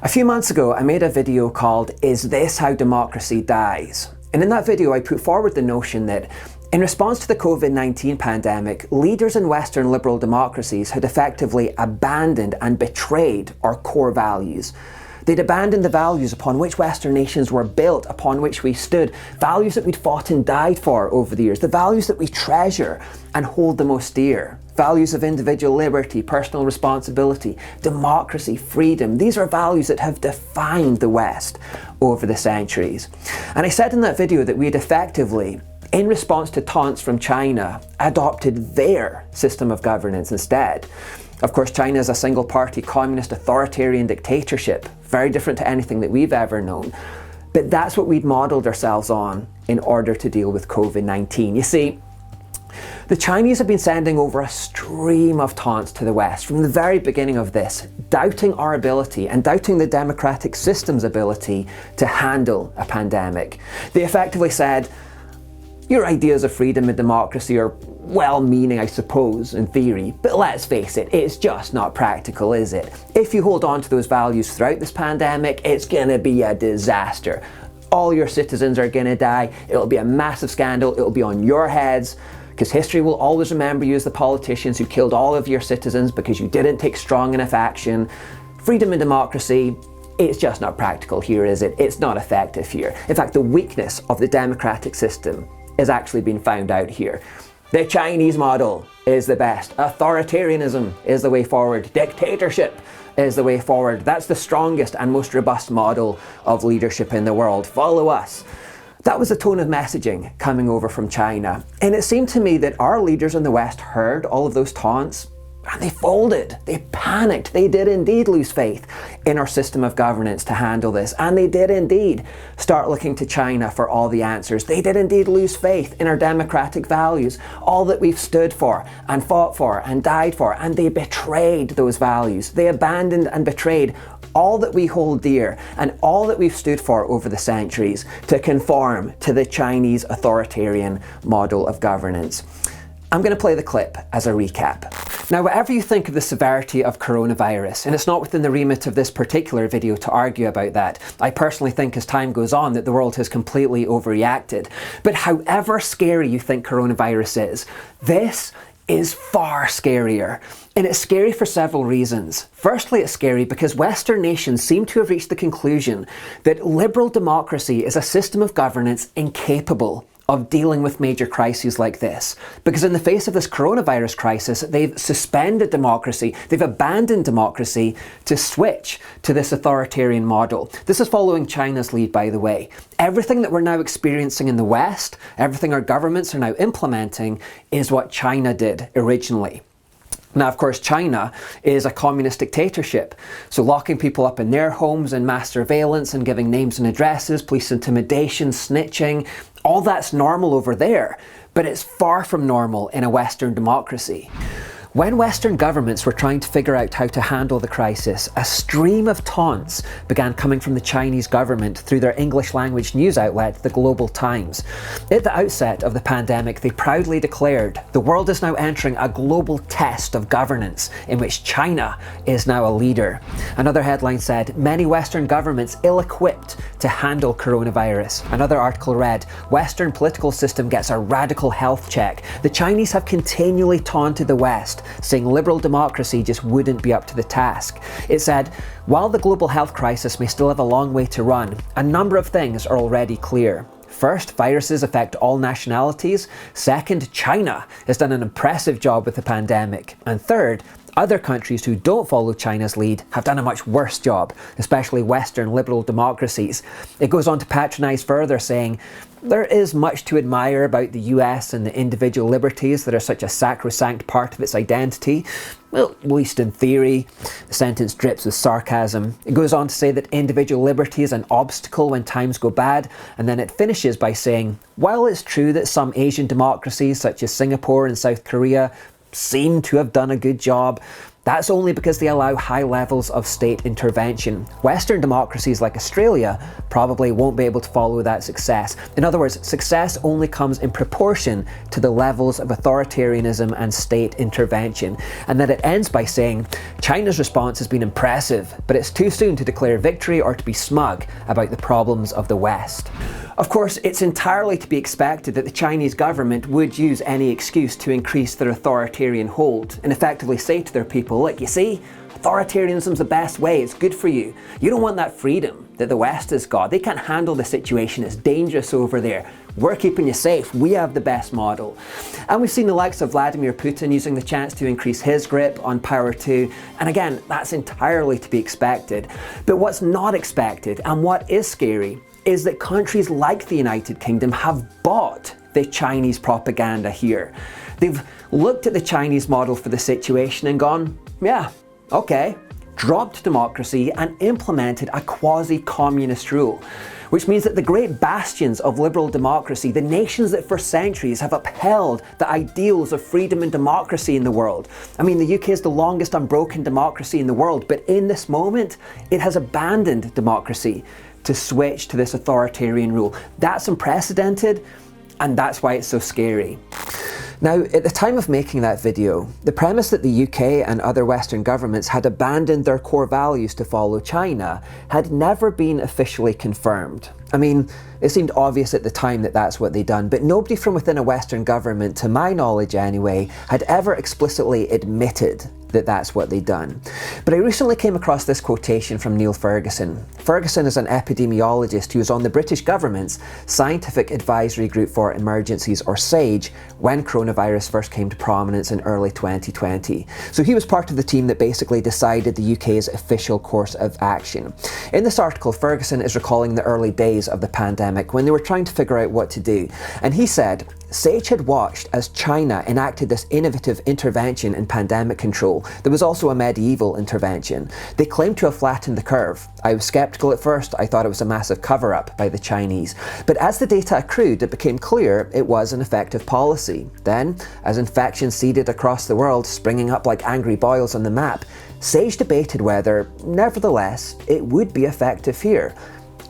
A few months ago, I made a video called "Is This How Democracy Dies?" And in that video, I put forward the notion that in response to the COVID-19 pandemic, leaders in Western liberal democracies had effectively abandoned and betrayed our core values. They'd abandoned the values upon which Western nations were built, upon which we stood, values that we'd fought and died for over the years, the values that we treasure and hold the most dear. Values of individual liberty, personal responsibility, democracy, freedom. These are values that have defined the West over the centuries. And I said in that video that we had effectively, in response to taunts from China, adopted their system of governance instead. Of course, China is a single-party communist authoritarian dictatorship, very different to anything that we've ever known. But that's what we'd modelled ourselves on in order to deal with COVID-19. You see, the Chinese have been sending over a stream of taunts to the West from the very beginning of this, doubting our ability and doubting the democratic system's ability to handle a pandemic. They effectively said, your ideas of freedom and democracy are well-meaning, I suppose, in theory, but let's face it, it's just not practical, is it? If you hold on to those values throughout this pandemic, it's gonna be a disaster. All your citizens are gonna die, it'll be a massive scandal, it'll be on your heads, because history will always remember you as the politicians who killed all of your citizens because you didn't take strong enough action. Freedom and democracy, it's just not practical here, is it? It's not effective here. In fact, the weakness of the democratic system is actually being found out here. The Chinese model is the best. Authoritarianism is the way forward. Dictatorship is the way forward. That's the strongest and most robust model of leadership in the world. Follow us. That was the tone of messaging coming over from China. And it seemed to me that our leaders in the West heard all of those taunts and they folded, they panicked. They did indeed lose faith in our system of governance to handle this. And they did indeed start looking to China for all the answers. They did indeed lose faith in our democratic values, all that we've stood for and fought for and died for. And they betrayed those values. They abandoned and betrayed all that we hold dear and all that we've stood for over the centuries to conform to the Chinese authoritarian model of governance. I'm going to play the clip as a recap. Now, whatever you think of the severity of coronavirus, and it's not within the remit of this particular video to argue about that, I personally think as time goes on that the world has completely overreacted. But however scary you think coronavirus is, this is far scarier. And it's scary for several reasons. Firstly, it's scary because Western nations seem to have reached the conclusion that liberal democracy is a system of governance incapable of dealing with major crises like this. Because in the face of this coronavirus crisis, they've suspended democracy, they've abandoned democracy to switch to this authoritarian model. This is following China's lead, by the way. Everything that we're now experiencing in the West, everything our governments are now implementing, is what China did originally. Now, of course, China is a communist dictatorship, so locking people up in their homes and mass surveillance and giving names and addresses, police intimidation, snitching, all that's normal over there, but it's far from normal in a Western democracy. When Western governments were trying to figure out how to handle the crisis, a stream of taunts began coming from the Chinese government through their English language news outlet, the Global Times. At the outset of the pandemic, they proudly declared, the world is now entering a global test of governance in which China is now a leader. Another headline said, many Western governments ill-equipped to handle coronavirus. Another article read, Western political system gets a radical health check. The Chinese have continually taunted the West, saying liberal democracy just wouldn't be up to the task. It said, while the global health crisis may still have a long way to run, a number of things are already clear. First, viruses affect all nationalities. Second, China has done an impressive job with the pandemic. And third, other countries who don't follow China's lead have done a much worse job, especially Western liberal democracies. It goes on to patronise further, saying, there is much to admire about the US and the individual liberties that are such a sacrosanct part of its identity. Well, at least in theory. The sentence drips with sarcasm. It goes on to say that individual liberty is an obstacle when times go bad, and then it finishes by saying, while it's true that some Asian democracies such as Singapore and South Korea seem to have done a good job, That's only because they allow high levels of state intervention. Western democracies like Australia probably won't be able to follow that success. In other words, success only comes in proportion to the levels of authoritarianism and state intervention. And then it ends by saying, China's response has been impressive, but it's too soon to declare victory or to be smug about the problems of the West. Of course, it's entirely to be expected that the Chinese government would use any excuse to increase their authoritarian hold and effectively say to their people, look, you see, authoritarianism's the best way, it's good for you. You don't want that freedom that the West has got. They can't handle the situation, it's dangerous over there. We're keeping you safe, we have the best model. And we've seen the likes of Vladimir Putin using the chance to increase his grip on power too. And again, that's entirely to be expected. But what's not expected, and what is scary, is that countries like the United Kingdom have bought the Chinese propaganda here. They've looked at the Chinese model for the situation and gone, yeah, okay, dropped democracy and implemented a quasi-communist rule. Which means that the great bastions of liberal democracy, the nations that for centuries have upheld the ideals of freedom and democracy in the world. I mean, the UK is the longest unbroken democracy in the world, but in this moment, it has abandoned democracy to switch to this authoritarian rule. That's unprecedented, and that's why it's so scary. Now, at the time of making that video, the premise that the UK and other Western governments had abandoned their core values to follow China had never been officially confirmed. I mean, it seemed obvious at the time that that's what they'd done, but nobody from within a Western government, to my knowledge anyway, had ever explicitly admitted that that's what they'd done. But I recently came across this quotation from Neil Ferguson. Ferguson is an epidemiologist who was on the British government's Scientific Advisory Group for Emergencies, or SAGE, when coronavirus first came to prominence in early 2020. So he was part of the team that basically decided the UK's official course of action. In this article, Ferguson is recalling the early days of the pandemic when they were trying to figure out what to do. And he said, SAGE had watched as China enacted this innovative intervention in pandemic control. There was also a medieval intervention. They claimed to have flattened the curve. I was skeptical at first. I thought it was a massive cover-up by the Chinese. But as the data accrued, it became clear it was an effective policy. Then, as infections seeded across the world, springing up like angry boils on the map, SAGE debated whether, nevertheless, it would be effective here.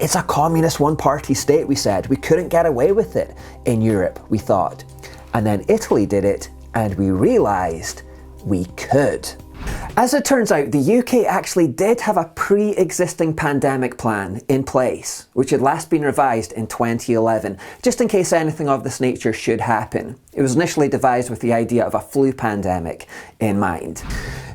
It's a communist one-party state, we said. We couldn't get away with it in Europe, we thought. And then Italy did it, and we realised we could. As it turns out, the UK actually did have a pre-existing pandemic plan in place, which had last been revised in 2011, just in case anything of this nature should happen. It was initially devised with the idea of a flu pandemic in mind.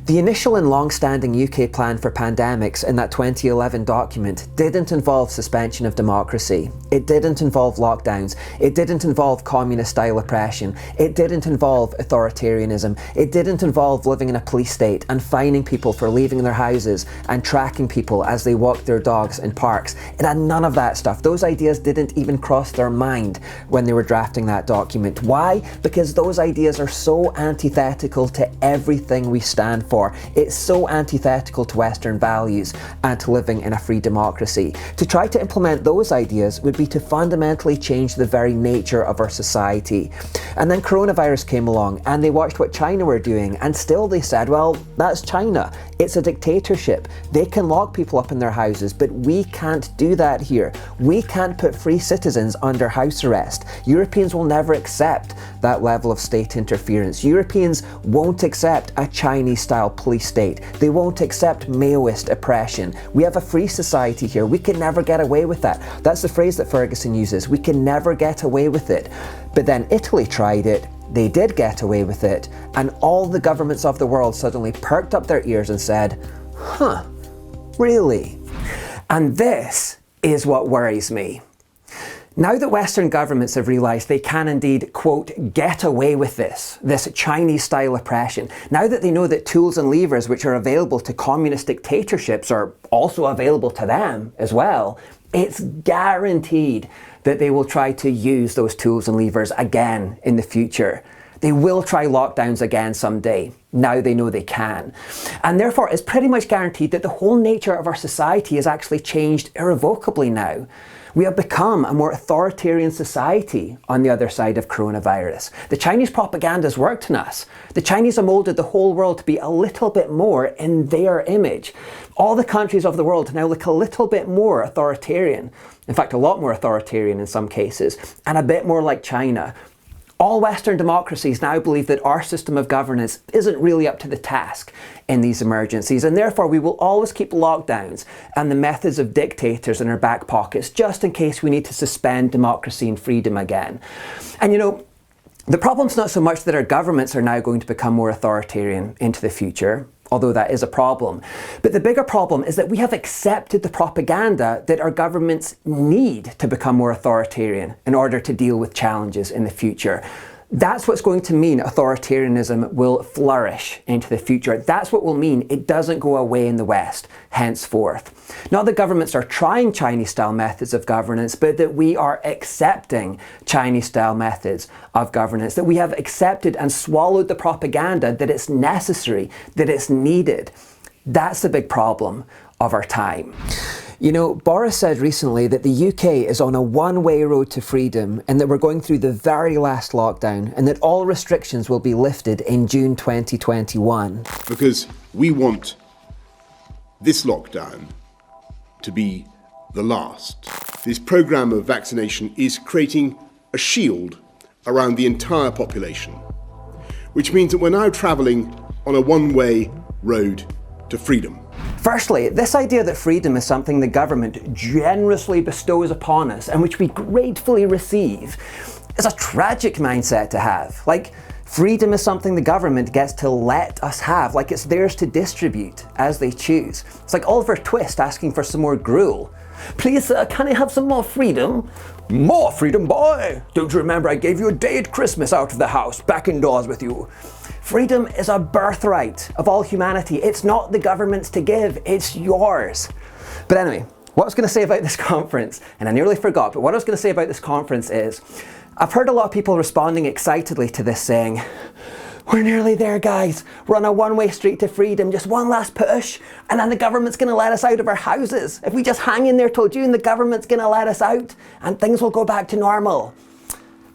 The initial and long-standing UK plan for pandemics in that 2011 document didn't involve suspension of democracy. It didn't involve lockdowns. It didn't involve communist-style oppression. It didn't involve authoritarianism. It didn't involve living in a police state and fining people for leaving their houses and tracking people as they walked their dogs in parks. It had none of that stuff. Those ideas didn't even cross their mind when they were drafting that document. Why? Because those ideas are so antithetical to everything we stand for. It's so antithetical to Western values and to living in a free democracy. To try to implement those ideas would be to fundamentally change the very nature of our society. And then coronavirus came along and they watched what China were doing, and still they said, well, that's China. It's a dictatorship. They can lock people up in their houses, but we can't do that here. We can't put free citizens under house arrest. Europeans will never accept that level of state interference. Europeans won't accept a Chinese-style police state. They won't accept Maoist oppression. We have a free society here. We can never get away with that. That's the phrase that Ferguson uses. We can never get away with it. But then Italy tried it. They did get away with it. And all the governments of the world suddenly perked up their ears and said, huh, really? And this is what worries me. Now that Western governments have realised they can indeed, quote, get away with this Chinese-style oppression, now that they know that tools and levers which are available to communist dictatorships are also available to them as well, it's guaranteed that they will try to use those tools and levers again in the future. They will try lockdowns again someday. Now they know they can. And therefore, it's pretty much guaranteed that the whole nature of our society has actually changed irrevocably now. We have become a more authoritarian society on the other side of coronavirus. The Chinese propaganda has worked on us. The Chinese have molded the whole world to be a little bit more in their image. All the countries of the world now look a little bit more authoritarian. In fact, a lot more authoritarian in some cases, and a bit more like China. All Western democracies now believe that our system of governance isn't really up to the task in these emergencies, and therefore we will always keep lockdowns and the methods of dictators in our back pockets just in case we need to suspend democracy and freedom again. And you know, the problem's not so much that our governments are now going to become more authoritarian into the future, although that is a problem. But the bigger problem is that we have accepted the propaganda that our governments need to become more authoritarian in order to deal with challenges in the future. That's what's going to mean authoritarianism will flourish into the future. That's what will mean it doesn't go away in the West henceforth. Not that governments are trying Chinese-style methods of governance, but that we are accepting Chinese-style methods of governance, that we have accepted and swallowed the propaganda that it's necessary, that it's needed. That's the big problem of our time. You know, Boris said recently that the UK is on a one-way road to freedom and that we're going through the very last lockdown and that all restrictions will be lifted in June 2021. Because we want this lockdown to be the last. This programme of vaccination is creating a shield around the entire population, which means that we're now travelling on a one-way road to freedom. Firstly, this idea that freedom is something the government generously bestows upon us and which we gratefully receive is a tragic mindset to have. Like, freedom is something the government gets to let us have, like it's theirs to distribute as they choose. It's like Oliver Twist asking for some more gruel. Please, can I have some more freedom? More freedom, boy! Don't you remember I gave you a day at Christmas out of the house, back indoors with you? Freedom is a birthright of all humanity. It's not the government's to give, it's yours. But anyway, what I was going to say about this conference, and I nearly forgot, but what I was going to say about this conference is, I've heard a lot of people responding excitedly to this saying, we're nearly there, guys. We're on a one-way street to freedom, just one last push, and then the government's going to let us out of our houses. If we just hang in there till June, the government's going to let us out, and things will go back to normal.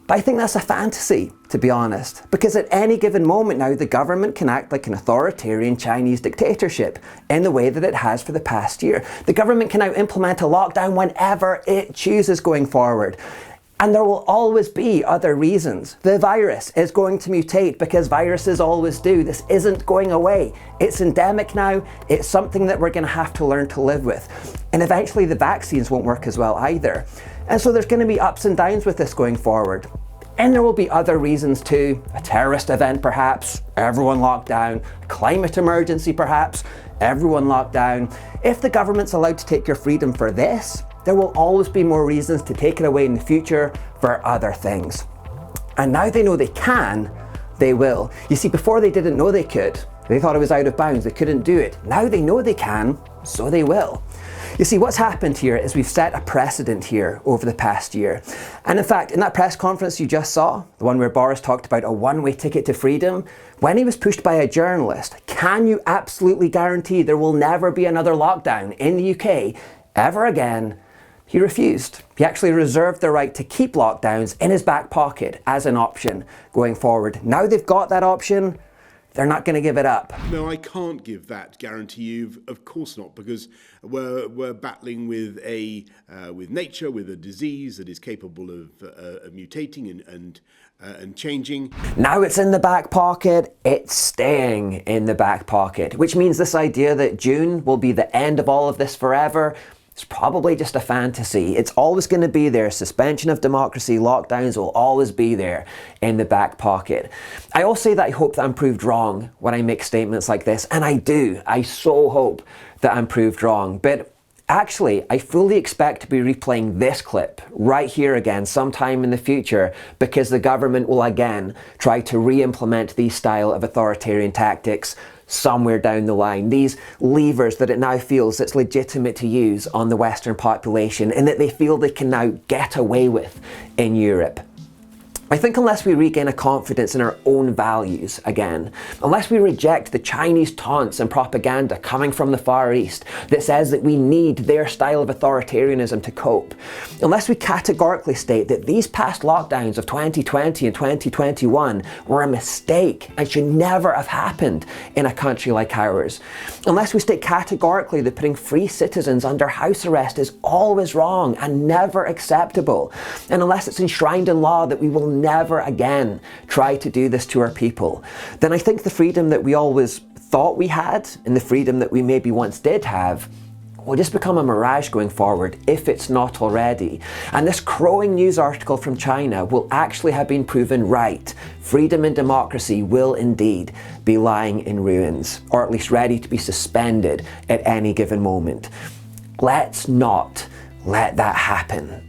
But I think that's a fantasy, to be honest, because at any given moment now, the government can act like an authoritarian Chinese dictatorship in the way that it has for the past year. The government can now implement a lockdown whenever it chooses going forward. And there will always be other reasons. The virus is going to mutate because viruses always do. This isn't going away. It's endemic now. It's something that we're going to have to learn to live with. And eventually the vaccines won't work as well either. And so there's going to be ups and downs with this going forward. And there will be other reasons too. A terrorist event perhaps, everyone locked down, climate emergency perhaps, everyone locked down. If the government's allowed to take your freedom for this, there will always be more reasons to take it away in the future for other things. And now they know they can, they will. You see, before they didn't know they could. They thought it was out of bounds, they couldn't do it. Now they know they can, so they will. You see, what's happened here is we've set a precedent here over the past year. And in fact, in that press conference you just saw, the one where Boris talked about a one-way ticket to freedom, when he was pushed by a journalist, can you absolutely guarantee there will never be another lockdown in the UK ever again? He refused. He actually reserved the right to keep lockdowns in his back pocket as an option going forward. Now they've got that option, they're not going to give it up. No, I can't give that guarantee. Of course not, because we're battling with nature, with a disease that is capable of mutating and changing. Now it's in the back pocket, it's staying in the back pocket, which means this idea that June will be the end of all of this forever, it's probably just a fantasy. It's always going to be there. Suspension of democracy, lockdowns will always be there in the back pocket. I also say that I hope that I'm proved wrong when I make statements like this, and I do. I so hope that I'm proved wrong. But actually, I fully expect to be replaying this clip right here again sometime in the future because the government will again try to re-implement these style of authoritarian tactics somewhere down the line. These levers that it now feels it's legitimate to use on the Western population and that they feel they can now get away with in Europe. I think unless we regain a confidence in our own values again, unless we reject the Chinese taunts and propaganda coming from the Far East that says that we need their style of authoritarianism to cope, unless we categorically state that these past lockdowns of 2020 and 2021 were a mistake and should never have happened in a country like ours, unless we state categorically that putting free citizens under house arrest is always wrong and never acceptable, and unless it's enshrined in law that we will never again try to do this to our people, then I think the freedom that we always thought we had and the freedom that we maybe once did have will just become a mirage going forward, if it's not already. And this crowing news article from China will actually have been proven right. Freedom and democracy will indeed be lying in ruins, or at least ready to be suspended at any given moment. Let's not let that happen.